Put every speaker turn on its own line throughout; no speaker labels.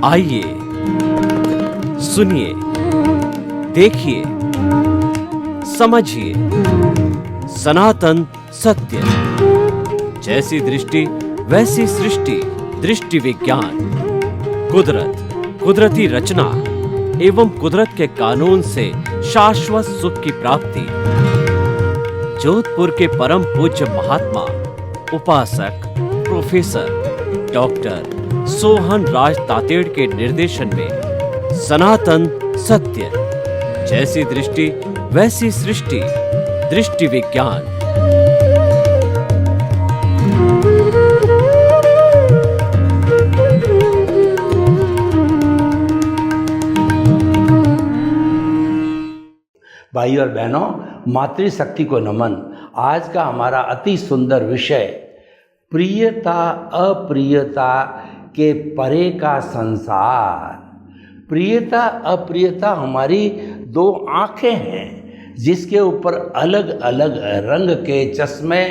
आइए सुनिए, देखिए, समझिए सनातन सत्य। जैसी दृष्टि वैसी सृष्टि, दृष्टि विज्ञान। कुदरत, कुदरती रचना एवं कुदरत के कानून से शाश्वत सुख की प्राप्ति। जोधपुर के परम पूज्य महात्मा उपासक प्रोफेसर डॉक्टर सोहन राज तातेड़ के निर्देशन में सनातन सत्य। जैसी दृष्टि वैसी सृष्टि, दृष्टि विज्ञान।
भाई और बहनों, मातृशक्ति को नमन। आज का हमारा अति सुंदर विषय प्रियता अप्रियता के परे का संसार। प्रियता अप्रियता हमारी दो आंखें हैं जिसके ऊपर अलग अलग रंग के चश्मे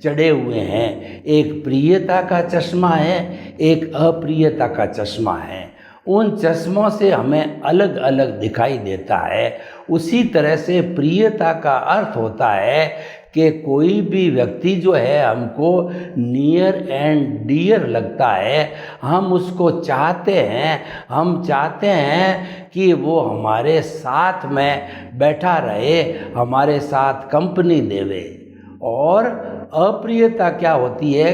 चढ़े हुए हैं। एक प्रियता का चश्मा है, एक अप्रियता का चश्मा है। उन चश्मों से हमें अलग अलग दिखाई देता है। उसी तरह से प्रियता का अर्थ होता है कि कोई भी व्यक्ति जो है हमको नियर एंड डियर लगता है, हम उसको चाहते हैं, हम चाहते हैं कि वो हमारे साथ में बैठा रहे, हमारे साथ कंपनी देवे। और अप्रियता क्या होती है?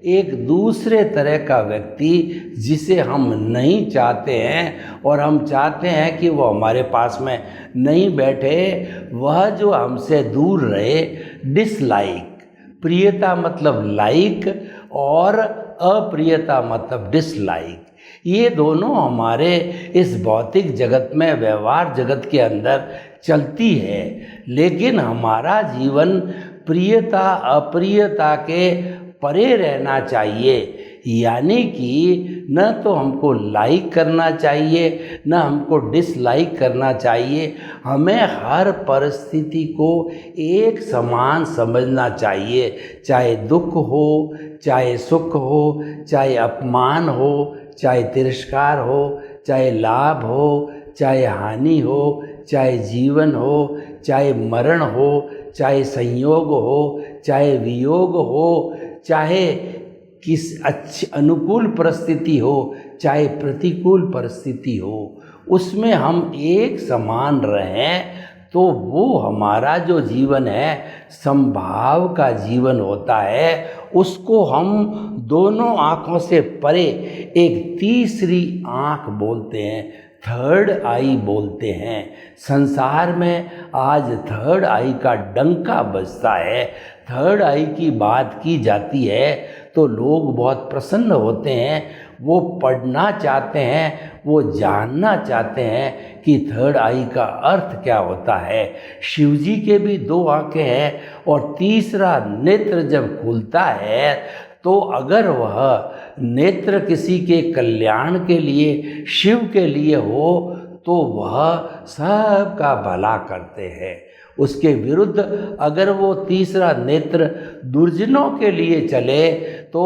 एक दूसरे तरह का व्यक्ति जिसे हम नहीं चाहते हैं और हम चाहते हैं कि वो हमारे पास में नहीं बैठे, वह जो हमसे दूर रहे। डिसलाइक। प्रियता मतलब लाइक और अप्रियता मतलब डिसलाइक। ये दोनों हमारे इस भौतिक जगत में, व्यवहार जगत के अंदर चलती है। लेकिन हमारा जीवन प्रियता अप्रियता के परे रहना चाहिए। यानी कि न तो हमको लाइक करना चाहिए, न हमको डिसलाइक करना चाहिए। हमें हर परिस्थिति को एक समान समझना चाहिए, चाहे दुख हो, चाहे सुख हो, चाहे अपमान हो, चाहे तिरस्कार हो, चाहे लाभ हो, चाहे हानि हो, चाहे जीवन हो, चाहे मरण हो, चाहे संयोग हो, चाहे वियोग हो, चाहे किस अच्छी अनुकूल परिस्थिति हो, चाहे प्रतिकूल परिस्थिति हो, उसमें हम एक समान रहें तो वो हमारा जो जीवन है समभाव का जीवन होता है। उसको हम दोनों आँखों से परे एक तीसरी आँख बोलते हैं, थर्ड आई बोलते हैं। संसार में आज थर्ड आई का डंका बजता है, थर्ड आई की बात की जाती है तो लोग बहुत प्रसन्न होते हैं। वो पढ़ना चाहते हैं, वो जानना चाहते हैं कि थर्ड आई का अर्थ क्या होता है। शिव जी के भी दो आंखें हैं और तीसरा नेत्र जब खुलता है तो अगर वह नेत्र किसी के कल्याण के लिए, शिव के लिए हो, तो वह सबका भला करते हैं। उसके विरुद्ध अगर वो तीसरा नेत्र दुर्जनों के लिए चले तो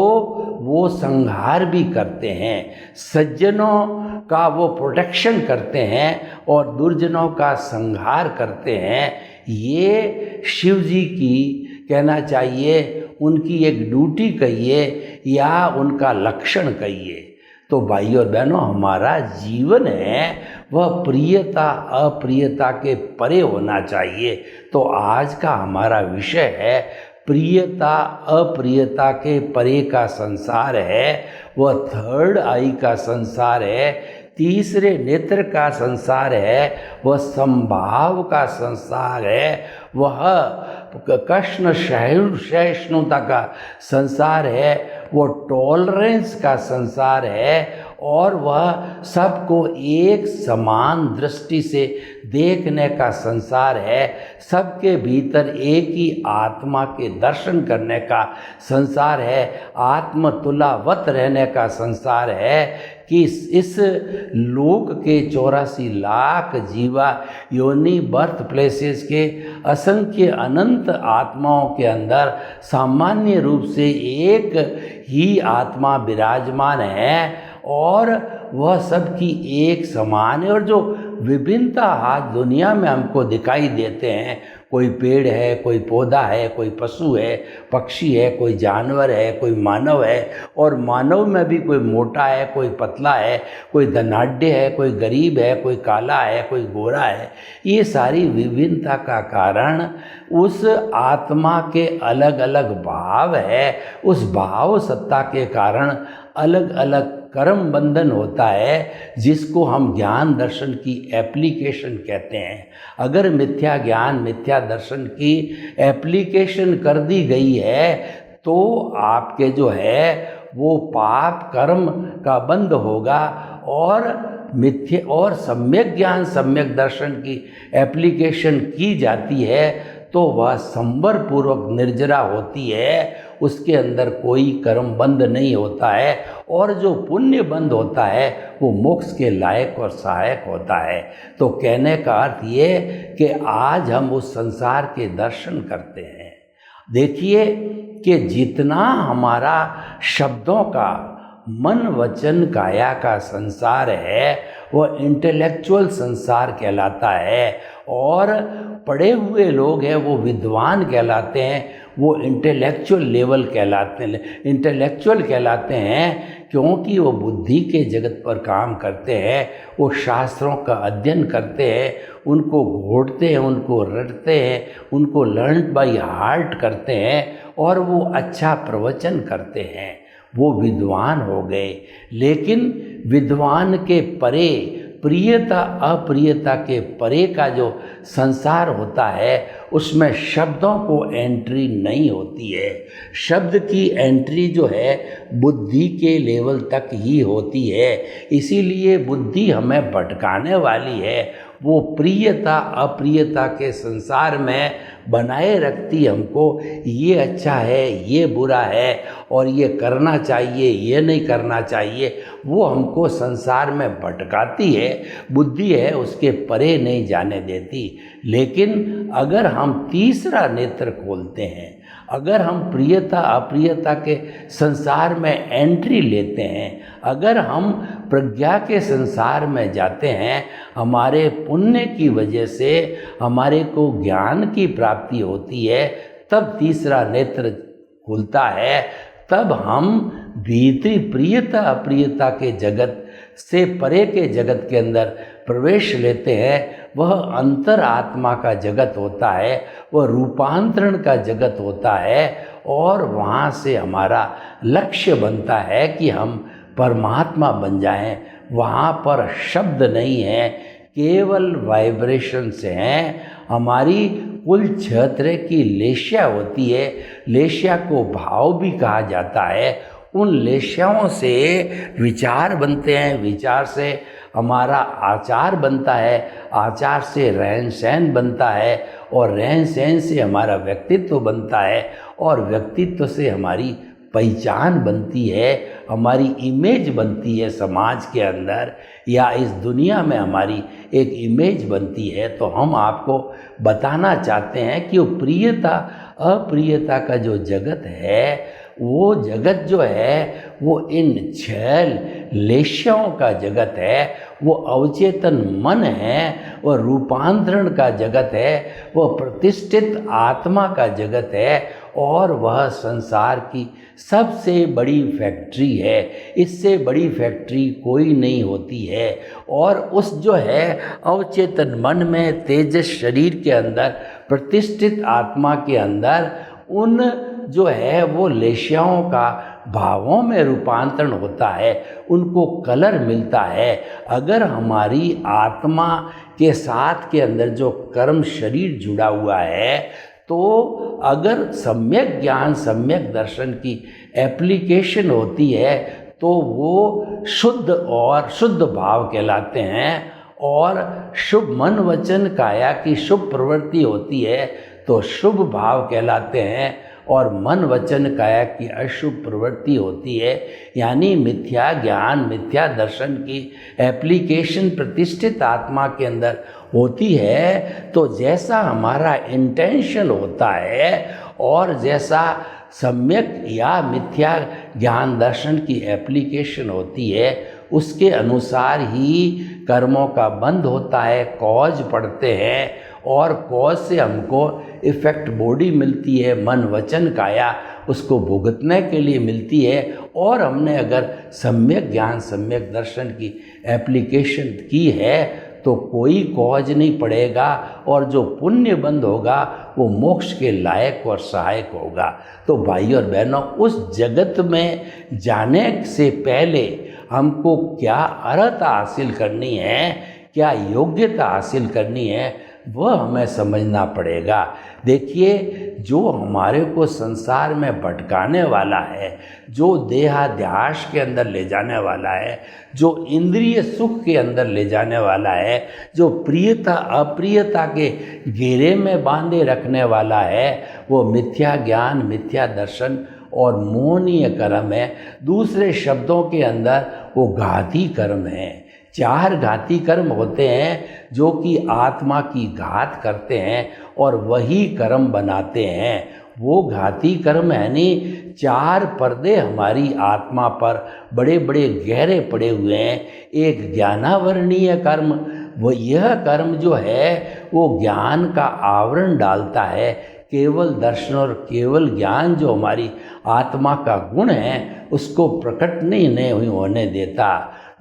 वो संहार भी करते हैं। सज्जनों का वो प्रोटेक्शन करते हैं और दुर्जनों का संहार करते हैं। ये शिव जी की कहना चाहिए, उनकी एक ड्यूटी कहिए या उनका लक्षण कहिए। तो भाई और बहनों, हमारा जीवन है वह प्रियता अप्रियता के परे होना चाहिए। तो आज का हमारा विषय है प्रियता अप्रियता के परे का संसार है। वह थर्ड आई का संसार है, तीसरे नेत्र का संसार है, वह संभाव का संसार है, वह कृष्ण सहिष्णुता का संसार है, वो टॉलरेंस का संसार है और वह सबको एक समान दृष्टि से देखने का संसार है। सबके भीतर एक ही आत्मा के दर्शन करने का संसार है, आत्मतुलावत रहने का संसार है कि इस लोक के 84 लाख जीवा योनि बर्थ प्लेसेस के असंख्य अनंत आत्माओं के अंदर सामान्य रूप से एक ही आत्मा विराजमान है और वह सबकी एक समान है। और जो विभिन्नता आज दुनिया में हमको दिखाई देते हैं, कोई पेड़ है, कोई पौधा है, कोई पशु है, पक्षी है, कोई जानवर है, कोई मानव है, और मानव में भी कोई मोटा है, कोई पतला है, कोई धनाढ्य है, कोई गरीब है, कोई काला है, कोई गोरा है। ये सारी विभिन्नता का कारण उस आत्मा के अलग अलग भाव है। उस भाव सत्ता के कारण अलग अलग कर्म बंधन होता है, जिसको हम ज्ञान दर्शन की एप्लीकेशन कहते हैं। अगर मिथ्या ज्ञान मिथ्या दर्शन की एप्लीकेशन कर दी गई है तो आपके जो है वो पाप कर्म का बंध होगा, और मिथ्या और सम्यक ज्ञान सम्यक दर्शन की एप्लीकेशन की जाती है तो वह संवर पूर्वक निर्जरा होती है। उसके अंदर कोई कर्म बंध नहीं होता है, और जो पुण्य बंध होता है वो मोक्ष के लायक और सहायक होता है। तो कहने का अर्थ ये कि आज हम उस संसार के दर्शन करते हैं। देखिए कि जितना हमारा शब्दों का मन वचन काया का संसार है वह इंटेलेक्चुअल संसार कहलाता है, और पढ़े हुए लोग हैं वो विद्वान कहलाते हैं, वो इंटेलेक्चुअल कहलाते हैं, क्योंकि वो बुद्धि के जगत पर काम करते हैं। वो शास्त्रों का अध्ययन करते हैं, उनको घोटते हैं, उनको रटते हैं, उनको लर्न बाय हार्ट करते हैं, और वो अच्छा प्रवचन करते हैं। वो विद्वान हो गए। लेकिन विद्वान के परे, प्रियता अप्रियता के परे का जो संसार होता है उसमें शब्दों को एंट्री नहीं होती है। शब्द की एंट्री जो है बुद्धि के लेवल तक ही होती है। इसीलिए बुद्धि हमें भटकाने वाली है। वो प्रियता अप्रियता के संसार में बनाए रखती हमको, ये अच्छा है, ये बुरा है, और ये करना चाहिए, ये नहीं करना चाहिए। वो हमको संसार में भटकाती है। बुद्धि है उसके परे नहीं जाने देती। लेकिन अगर हम तीसरा नेत्र खोलते हैं, अगर हम प्रियता अप्रियता के संसार में एंट्री लेते हैं, अगर हम प्रज्ञा के संसार में जाते हैं, हमारे पुण्य की वजह से हमारे को ज्ञान की प्राप्ति होती है, तब तीसरा नेत्र खुलता है। तब हम भीतरी प्रियता अप्रियता के जगत से परे के जगत के अंदर प्रवेश लेते हैं। वह अंतर आत्मा का जगत होता है, वह रूपांतरण का जगत होता है, और वहाँ से हमारा लक्ष्य बनता है कि हम परमात्मा बन जाएं। वहाँ पर शब्द नहीं है, केवल वाइब्रेशंस हैं। हमारी कुल क्षेत्र की लेश्या होती है। लेश्या को भाव भी कहा जाता है। उन लेश्याओं से विचार बनते हैं, विचार से हमारा आचार बनता है, आचार से रहन सहन बनता है, और रहन सहन से हमारा व्यक्तित्व बनता है, और व्यक्तित्व से हमारी पहचान बनती है, हमारी इमेज बनती है समाज के अंदर या इस दुनिया में हमारी एक इमेज बनती है। तो हम आपको बताना चाहते हैं कि वो प्रियता अप्रियता का जो जगत है, वो जगत जो है वो इन छल लेश्याओं का जगत है। वो अवचेतन मन है, वह रूपांतरण का जगत है, वह प्रतिष्ठित आत्मा का जगत है, और वह संसार की सबसे बड़ी फैक्ट्री है। इससे बड़ी फैक्ट्री कोई नहीं होती है। और उस जो है अवचेतन मन में, तेजस शरीर के अंदर, प्रतिष्ठित आत्मा के अंदर उन जो है वो लेश्याओं का भावों में रूपांतरण होता है, उनको कलर मिलता है। अगर हमारी आत्मा के साथ के अंदर जो कर्म शरीर जुड़ा हुआ है, तो अगर सम्यक ज्ञान सम्यक दर्शन की एप्लीकेशन होती है तो वो शुद्ध और शुद्ध भाव कहलाते हैं, और शुभ मन वचन काया की शुभ प्रवृत्ति होती है तो शुभ भाव कहलाते हैं, और मन वचन काया की अशुभ प्रवृत्ति होती है। यानी मिथ्या ज्ञान मिथ्या दर्शन की एप्लीकेशन प्रतिष्ठित आत्मा के अंदर होती है। तो जैसा हमारा इंटेंशन होता है और जैसा सम्यक या मिथ्या ज्ञान दर्शन की एप्लीकेशन होती है, उसके अनुसार ही कर्मों का बंध होता है, कॉज पढ़ते हैं और कॉज से हमको इफ़ेक्ट बॉडी मिलती है, मन वचन काया उसको भुगतने के लिए मिलती है। और हमने अगर सम्यक ज्ञान सम्यक दर्शन की एप्लीकेशन की है तो कोई कॉज नहीं पड़ेगा और जो पुण्य बंद होगा वो मोक्ष के लायक और सहायक होगा। तो भाई और बहनों, उस जगत में जाने से पहले हमको क्या अर्हता हासिल करनी है, क्या योग्यता हासिल करनी है, वह हमें समझना पड़ेगा। देखिए, जो हमारे को संसार में भटकाने वाला है, जो देहाध्यास के अंदर ले जाने वाला है, जो इंद्रिय सुख के अंदर ले जाने वाला है, जो प्रियता अप्रियता के घेरे में बांधे रखने वाला है, वो मिथ्या ज्ञान, मिथ्या दर्शन और मोहनीय कर्म है। दूसरे शब्दों के अंदर वो घाती कर्म है। 4 घाती कर्म होते हैं जो कि आत्मा की घात करते हैं और वही कर्म बनाते हैं। वो घाती कर्म यानी 4 पर्दे हमारी आत्मा पर बड़े बड़े गहरे पड़े हुए हैं। एक ज्ञानावरणीय कर्म, वो यह कर्म जो है वो ज्ञान का आवरण डालता है। केवल दर्शन और केवल ज्ञान जो हमारी आत्मा का गुण है उसको प्रकट नहीं होने देता।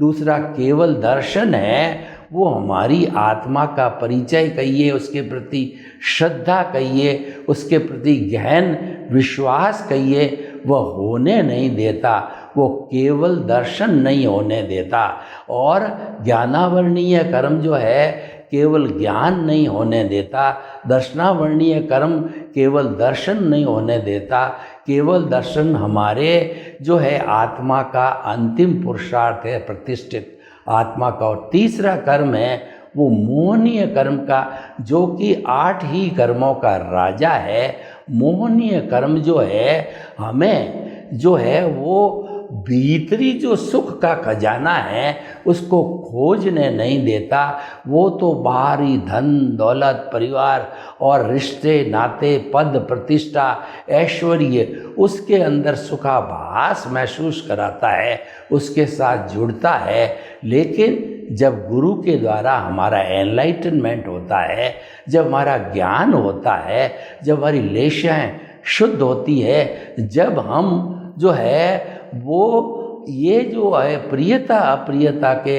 दूसरा केवल दर्शन है, वो हमारी आत्मा का परिचय कहिए, उसके प्रति श्रद्धा कहिए, उसके प्रति गहन विश्वास कहिए, वह होने नहीं देता। वो केवल दर्शन नहीं होने देता। और ज्ञानावरणीय कर्म जो है केवल ज्ञान नहीं होने देता। दर्शनावरणीय कर्म केवल दर्शन नहीं होने देता। केवल दर्शन हमारे जो है आत्मा का अंतिम पुरुषार्थ है, प्रतिष्ठित आत्मा का। और तीसरा कर्म है वो मोहनीय कर्म का, जो कि 8 ही कर्मों का राजा है। मोहनीय कर्म जो है हमें जो है वो भीतरी जो सुख का खजाना है उसको खोजने नहीं देता। वो तो बाहरी धन दौलत परिवार और रिश्ते नाते पद प्रतिष्ठा ऐश्वर्य उसके अंदर सुखाभास महसूस कराता है, उसके साथ जुड़ता है। लेकिन जब गुरु के द्वारा हमारा एनलाइटनमेंट होता है, जब हमारा ज्ञान होता है, जब हमारी लेशाएं शुद्ध होती है, जब हम जो है वो ये जो है प्रियता अप्रियता के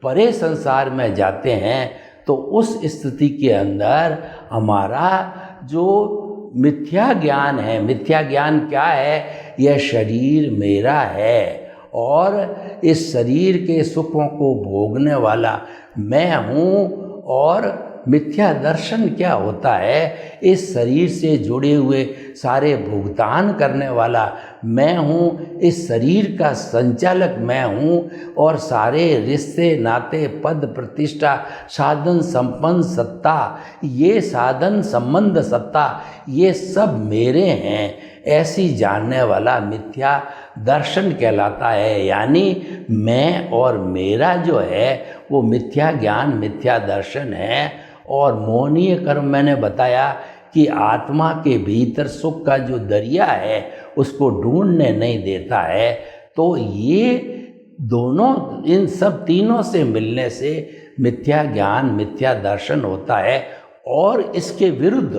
परे संसार में जाते हैं, तो उस स्थिति के अंदर हमारा जो मिथ्या ज्ञान है, मिथ्या ज्ञान क्या है? यह शरीर मेरा है और इस शरीर के सुखों को भोगने वाला मैं हूँ। और मिथ्या दर्शन क्या होता है? इस शरीर से जुड़े हुए सारे भुगतान करने वाला मैं हूँ, इस शरीर का संचालक मैं हूँ और सारे रिश्ते नाते पद प्रतिष्ठा साधन संपन्न सत्ता, ये साधन संबंध सत्ता ये सब मेरे हैं, ऐसी जानने वाला मिथ्या दर्शन कहलाता है। यानी मैं और मेरा जो है वो मिथ्या ज्ञान मिथ्या दर्शन है। और मोहनीय कर्म मैंने बताया कि आत्मा के भीतर सुख का जो दरिया है उसको ढूंढने नहीं देता है। तो ये दोनों, इन सब तीनों से मिलने से मिथ्या ज्ञान मिथ्या दर्शन होता है। और इसके विरुद्ध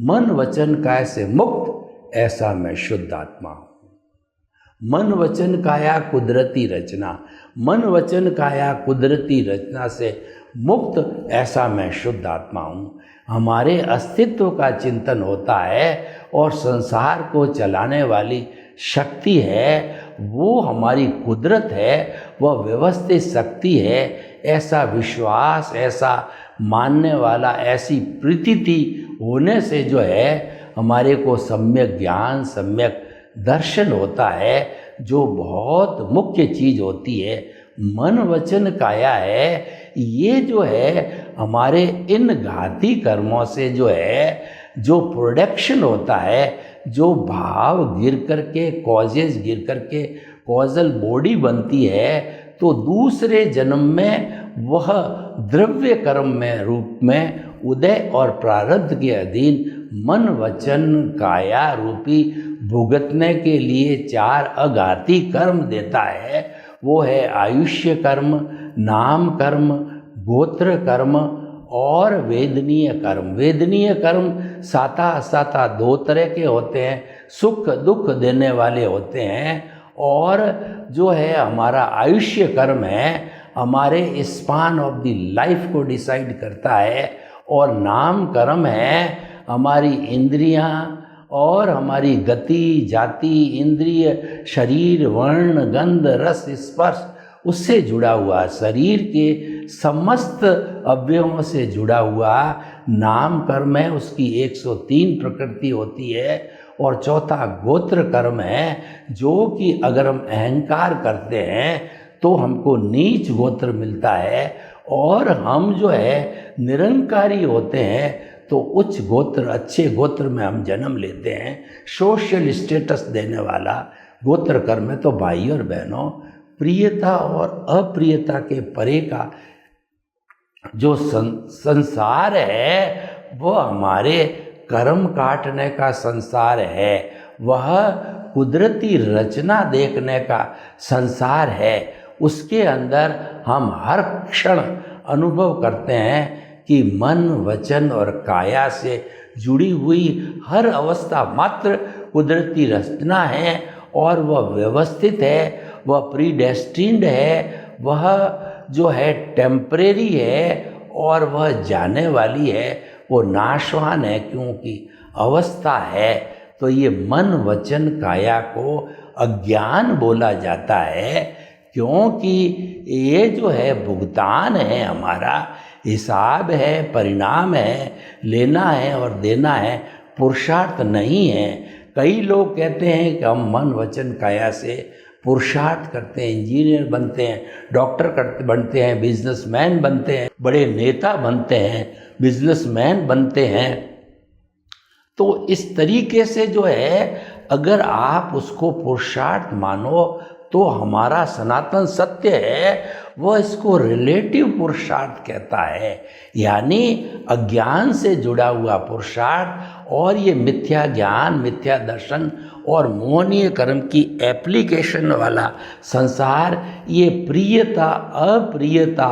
मन वचन काय से मुक्त ऐसा मैं शुद्ध आत्मा हूँ। मन वचन काया कुदरती रचना, मन वचन काया कुदरती रचना से मुक्त ऐसा मैं शुद्ध आत्मा हूँ। हमारे अस्तित्व का चिंतन होता है और संसार को चलाने वाली शक्ति है वो हमारी कुदरत है, वह व्यवस्थित शक्ति है। ऐसा विश्वास, ऐसा मानने वाला, ऐसी प्रतीति होने से जो है हमारे को सम्यक ज्ञान सम्यक दर्शन होता है, जो बहुत मुख्य चीज़ होती है। मन वचन काया है, ये जो है हमारे इन घाती कर्मों से जो है जो प्रोडक्शन होता है, जो भाव गिर करके कॉजेज गिर करके कॉजल बॉडी बनती है, तो दूसरे जन्म में वह द्रव्य कर्म में रूप में उदय और प्रारब्ध के अधीन मन वचन काया रूपी भुगतने के लिए 4 अघाती कर्म देता है। वो है आयुष्य कर्म, नाम कर्म, गोत्र कर्म और वेदनीय कर्म। वेदनीय कर्म साता असाता दो तरह के होते हैं, सुख दुख देने वाले होते हैं। और जो है हमारा आयुष्य कर्म है, हमारे स्पान ऑफ द लाइफ को डिसाइड करता है। और नाम कर्म है हमारी इंद्रियां और हमारी गति, जाति, इंद्रिय, शरीर, वर्ण, गंध, रस, स्पर्श, उससे जुड़ा हुआ, शरीर के समस्त अवयवों से जुड़ा हुआ नाम कर्म है। उसकी 103 प्रकृति होती है। और चौथा गोत्र कर्म है, जो कि अगर हम अहंकार करते हैं तो हमको नीच गोत्र मिलता है, और हम जो है निरंकारी होते हैं तो उच्च गोत्र, अच्छे गोत्र में हम जन्म लेते हैं, सोशल स्टेटस देने वाला गोत्र कर्म है। तो भाई और बहनों, प्रियता और अप्रियता के परे का जो संसार है वह हमारे कर्म काटने का संसार है, वह कुदरती रचना देखने का संसार है। उसके अंदर हम हर क्षण अनुभव करते हैं कि मन, वचन और काया से जुड़ी हुई हर अवस्था मात्र कुदरती रचना है, और वह व्यवस्थित है, वह प्रीडेस्टिन्ड है, वह जो है टेम्परेरी है, और वह जाने वाली है, वो नाशवान है, क्योंकि अवस्था है। तो ये मन, वचन, काया को अज्ञान बोला जाता है, क्योंकि ये जो है भुगतान है, हमारा हिसाब है, परिणाम है, लेना है और देना है, पुरुषार्थ नहीं है। कई लोग कहते हैं कि हम मन, वचन, काया से पुरुषार्थ करते हैं, इंजीनियर बनते हैं, डॉक्टर बनते हैं, बिजनेसमैन बनते हैं, बड़े नेता बनते हैं, बिजनेसमैन बनते हैं। तो इस तरीके से जो है अगर आप उसको पुरुषार्थ मानो तो हमारा सनातन सत्य है वह इसको रिलेटिव पुरुषार्थ कहता है, यानी अज्ञान से जुड़ा हुआ पुरुषार्थ। और ये मिथ्या ज्ञान, मिथ्या दर्शन और मोहनीय कर्म की एप्लीकेशन वाला संसार, ये प्रियता अप्रियता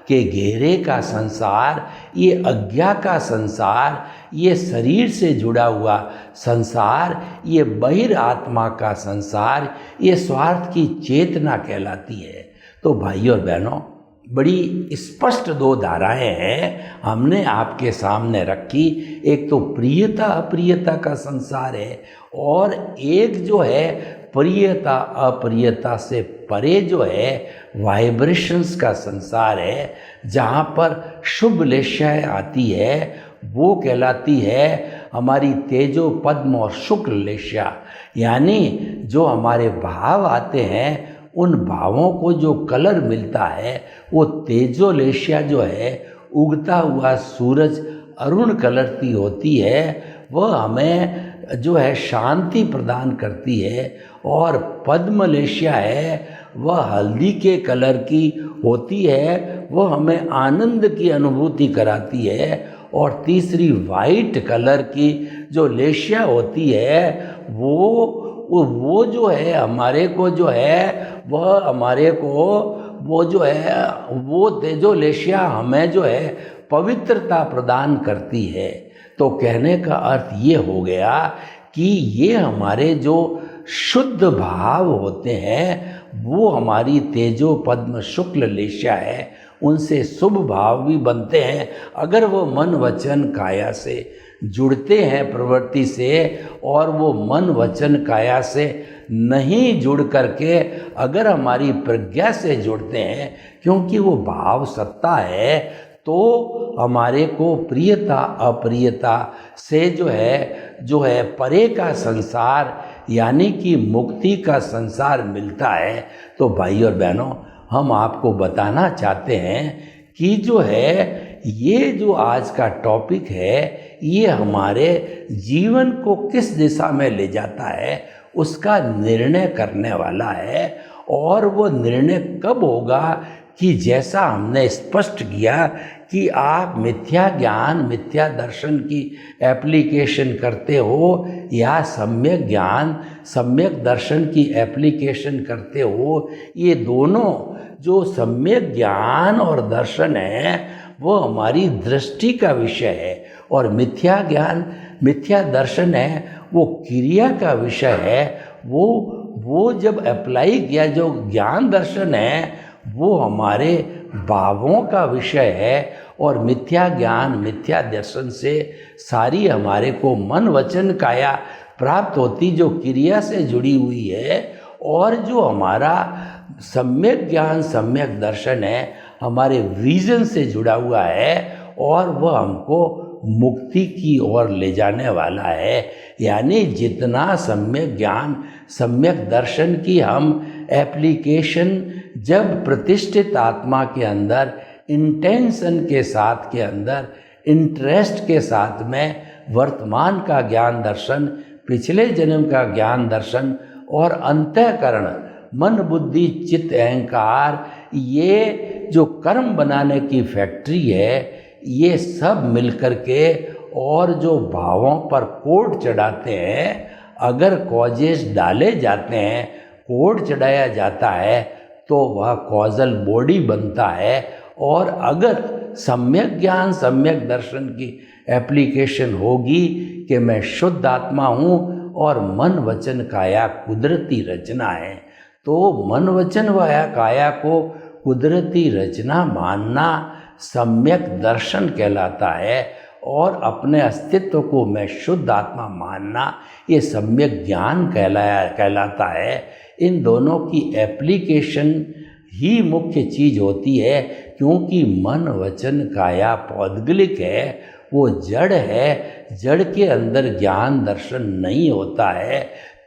के घेरे का संसार, ये अज्ञा का संसार, ये शरीर से जुड़ा हुआ संसार, ये बहिरात्मा का संसार, ये स्वार्थ की चेतना कहलाती है। तो भाइयों और बहनों, बड़ी स्पष्ट दो धाराएं हैं हमने आपके सामने रखी। एक तो प्रियता अप्रियता का संसार है, और एक जो है प्रियता अप्रियता से परे जो है वाइब्रेशंस का संसार है, जहाँ पर शुभ लेशाएँ आती है, वो कहलाती है हमारी तेजो पद्म और शुक्ल लेशा। यानी जो हमारे भाव आते हैं, उन भावों को जो कलर मिलता है वो तेजो लेशिया जो है, उगता हुआ सूरज अरुण कलर की होती है, वह हमें जो है शांति प्रदान करती है। और पद्म लेशिया है, वह हल्दी के कलर की होती है, वह हमें आनंद की अनुभूति कराती है। और तीसरी वाइट कलर की जो लेशिया होती है, वो जो है हमारे को जो है वह हमारे को वो जो है वो तेजो लेशिया हमें जो है पवित्रता प्रदान करती है। तो कहने का अर्थ ये हो गया कि ये हमारे जो शुद्ध भाव होते हैं वो हमारी तेजो पद्म शुक्ल लेशिया है, उनसे शुभ भाव भी बनते हैं अगर वो मन वचन काया से जुड़ते हैं प्रवृत्ति से। और वो मन वचन काया से नहीं जुड़ करके अगर हमारी प्रज्ञा से जुड़ते हैं, क्योंकि वो भाव सत्ता है, तो हमारे को प्रियता अप्रियता से जो है परे का संसार यानी कि मुक्ति का संसार मिलता है। तो भाई और बहनों, हम आपको बताना चाहते हैं कि जो है ये जो आज का टॉपिक है, ये हमारे जीवन को किस दिशा में ले जाता है उसका निर्णय करने वाला है। और वो निर्णय कब होगा कि जैसा हमने स्पष्ट किया कि आप मिथ्या ज्ञान मिथ्या दर्शन की एप्लीकेशन करते हो या सम्यक ज्ञान सम्यक दर्शन की एप्लीकेशन करते हो। ये दोनों जो सम्यक ज्ञान और दर्शन है वो हमारी दृष्टि का विषय है, और मिथ्या ज्ञान मिथ्या दर्शन है वो क्रिया का विषय है। वो जब अप्लाई किया, जो ज्ञान दर्शन है वो हमारे भावों का विषय है, और मिथ्या ज्ञान मिथ्या दर्शन से सारी हमारे को मन वचन काया प्राप्त होती, जो क्रिया से जुड़ी हुई है। और जो हमारा सम्यक ज्ञान सम्यक दर्शन है हमारे विजन से जुड़ा हुआ है, और वह हमको मुक्ति की ओर ले जाने वाला है। यानी जितना सम्यक ज्ञान सम्यक दर्शन की हम एप्लीकेशन जब प्रतिष्ठित आत्मा के अंदर इंटेंशन के साथ के अंदर इंटरेस्ट के साथ में वर्तमान का ज्ञान दर्शन, पिछले जन्म का ज्ञान दर्शन और अंतःकरण मन बुद्धि चित्त अहंकार, ये जो कर्म बनाने की फैक्ट्री है, ये सब मिलकर के और जो भावों पर कोड चढ़ाते हैं, अगर कॉजेस डाले जाते हैं, कोड चढ़ाया जाता है तो वह कॉजल बॉडी बनता है। और अगर सम्यक ज्ञान सम्यक दर्शन की एप्लीकेशन होगी कि मैं शुद्ध आत्मा हूँ और मन वचन काया कुदरती रचना है, तो मन वचन व काया को कुदरती रचना मानना सम्यक दर्शन कहलाता है, और अपने अस्तित्व को मैं शुद्ध आत्मा मानना ये सम्यक ज्ञान कहलाता है। इन दोनों की एप्लीकेशन ही मुख्य चीज़ होती है, क्योंकि मन वचन काया पौद्गलिक है, वो जड़ है। जड़ के अंदर ज्ञान दर्शन नहीं होता है,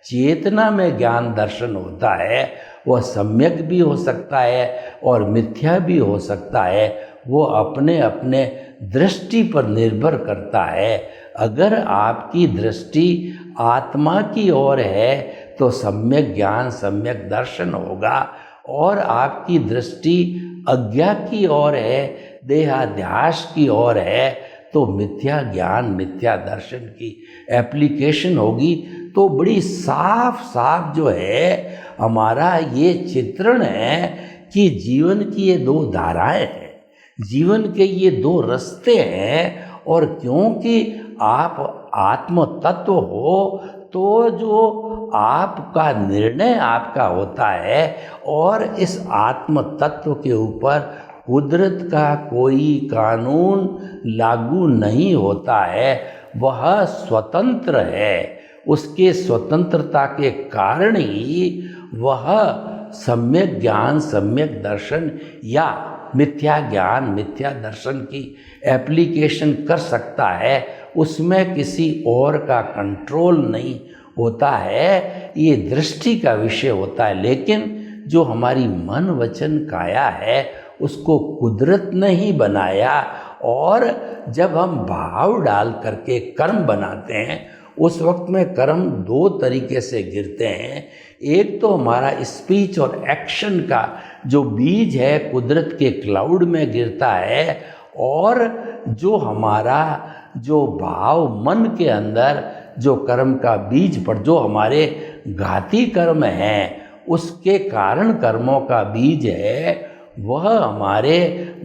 चेतना में ज्ञान दर्शन होता है। वह सम्यक भी हो सकता है और मिथ्या भी हो सकता है, वो अपने अपने दृष्टि पर निर्भर करता है। अगर आपकी दृष्टि आत्मा की ओर है तो सम्यक ज्ञान सम्यक दर्शन होगा, और आपकी दृष्टि अज्ञा की ओर है, देहाध्यास की ओर है, तो मिथ्या ज्ञान मिथ्या दर्शन की एप्लीकेशन होगी। तो बड़ी साफ साफ जो है हमारा ये चित्रण है कि जीवन की ये दो धाराएं हैं, जीवन के ये दो रास्ते हैं। और क्योंकि आप आत्म तत्व हो तो जो आपका निर्णय आपका होता है, और इस आत्म तत्व के ऊपर कुदरत का कोई कानून लागू नहीं होता है, वह स्वतंत्र है। उसके स्वतंत्रता के कारण ही वह सम्यक ज्ञान सम्यक दर्शन या मिथ्या ज्ञान मिथ्या दर्शन की एप्लीकेशन कर सकता है। उसमें किसी और का कंट्रोल नहीं होता है, ये दृष्टि का विषय होता है। लेकिन जो हमारी मन वचन काया है उसको कुदरत ने ही बनाया, और जब हम भाव डाल करके कर्म बनाते हैं उस वक्त में कर्म दो तरीके से गिरते हैं। एक तो हमारा स्पीच और एक्शन का जो बीज है कुदरत के क्लाउड में गिरता है, और जो हमारा जो भाव मन के अंदर जो कर्म का बीज पर जो हमारे घाती कर्म हैं उसके कारण कर्मों का बीज है वह हमारे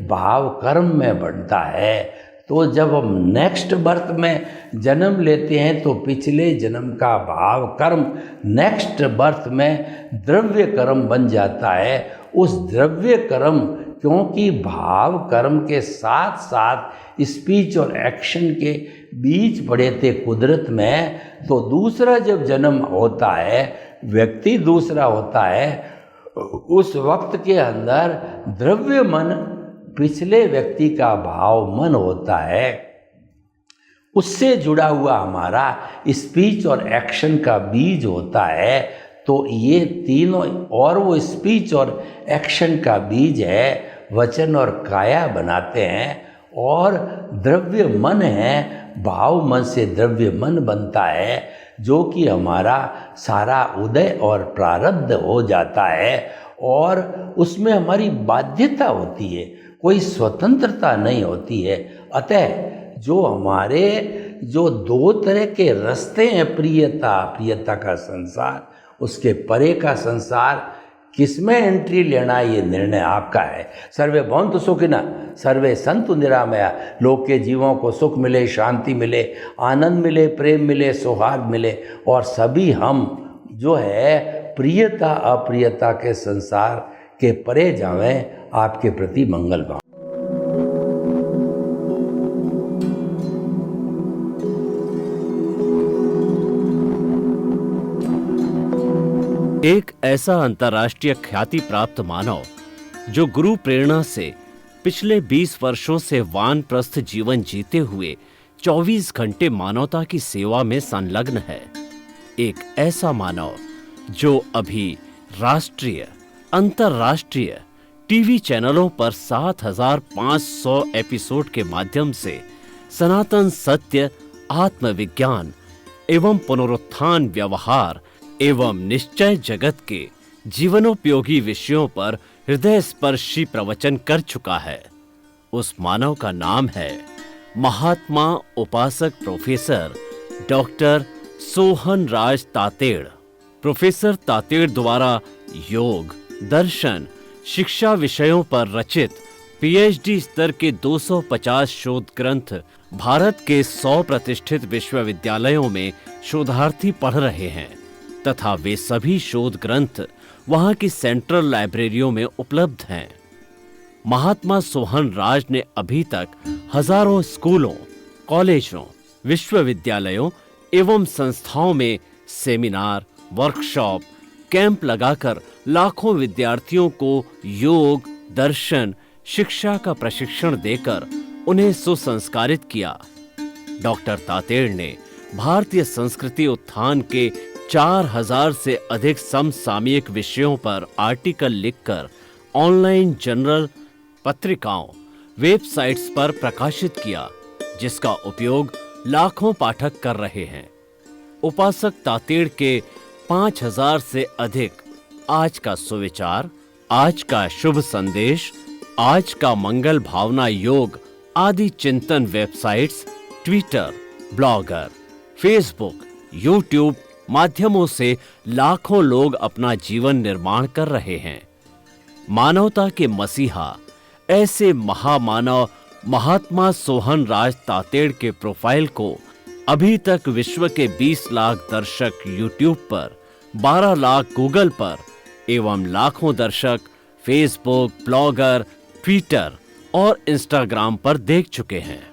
भाव कर्म में बढ़ता है। तो जब हम नेक्स्ट बर्थ में जन्म लेते हैं तो पिछले जन्म का भाव कर्म नेक्स्ट बर्थ में द्रव्य कर्म बन जाता है। उस द्रव्य कर्म क्योंकि भाव कर्म के साथ साथ स्पीच और एक्शन के बीच पड़े थे कुदरत में, तो दूसरा जब जन्म होता है व्यक्ति दूसरा होता है, उस वक्त के अंदर द्रव्य मन पिछले व्यक्ति का भाव मन होता है, उससे जुड़ा हुआ हमारा स्पीच और एक्शन का बीज होता है। तो ये तीनों, और वो स्पीच और एक्शन का बीज है, वचन और काया बनाते हैं, और द्रव्य मन है, भाव मन से द्रव्य मन बनता है, जो कि हमारा सारा उदय और प्रारब्ध हो जाता है, और उसमें हमारी बाध्यता होती है। कोई स्वतंत्रता नहीं होती है। अतः जो हमारे जो दो तरह के रास्ते हैं, प्रियता का संसार, उसके परे का संसार, किसमें एंट्री लेना ये निर्णय आपका है। सर्वे भवन्तु सुखिनः, सर्वे सन्तु निरामया। लोक के जीवों को सुख मिले, शांति मिले, आनंद मिले, प्रेम मिले, सौहार्द मिले, और सभी हम जो है प्रियता अप्रियता के संसार के परे जावें। आपके प्रति मंगल भाव।
एक ऐसा अंतर्राष्ट्रीय ख्याति प्राप्त मानव जो गुरु प्रेरणा से पिछले 20 वर्षों से वानप्रस्थ जीवन जीते हुए 24 घंटे मानवता की सेवा में संलग्न है। एक ऐसा मानव जो अभी राष्ट्रीय, अंतर्राष्ट्रीय टीवी चैनलों पर 7,500 एपिसोड के माध्यम से सनातन सत्य, आत्मविज्ञान एवं पुनरुत्थान, व्यवहार एवं निश्चय जगत के जीवनोपयोगी विषयों पर हृदय स्पर्शी प्रवचन कर चुका है। उस मानव का नाम है महात्मा उपासक प्रोफेसर डॉक्टर सोहन राज तातेड़। प्रोफेसर तातेड़ द्वारा योग, दर्शन, शिक्षा विषयों पर रचित पीएचडी स्तर के 250 शोध ग्रंथ भारत के 100 प्रतिष्ठित विश्वविद्यालयों में शोधार्थी पढ़ रहे हैं तथा वे सभी शोध ग्रंथ वहां की सेंट्रल लाइब्रेरियों में उपलब्ध हैं। महात्मा सोहन राज ने अभी तक हजारों स्कूलों, कॉलेजों, विश्वविद्यालयों एवं संस्थाओं में सेमिनार, वर्कशॉप, कैंप लगाकर लाखों विद्यार्थियों को योग, दर्शन, शिक्षा का प्रशिक्षण देकर उन्हें सुसंस्कारित किया। डॉक्टर तातेड़ ने भारतीय संस्कृति उत्थान के 4000 से अधिक समसामयिक विषयों पर आर्टिकल लिखकर ऑनलाइन जर्नल, पत्रिकाओं, वेबसाइट्स पर प्रकाशित किया, जिसका उपयोग लाखों पाठक कर रहे हैं। उपासक तातेड़ के 5000 से अधिक आज का सुविचार, आज का शुभ संदेश, आज का मंगल भावना योग आदि चिंतन websites, Twitter, blogger, Facebook, YouTube माध्यमों से लाखों लोग अपना जीवन निर्माण कर रहे हैं। मानवता के मसीहा ऐसे महामानव महात्मा सोहन राज तातेड़ के प्रोफाइल को अभी तक विश्व के 20 लाख दर्शक यूट्यूब पर, 12 लाख गूगल पर एवं लाखों दर्शक फेसबुक, ब्लॉगर, ट्विटर और इंस्टाग्राम पर देख चुके हैं।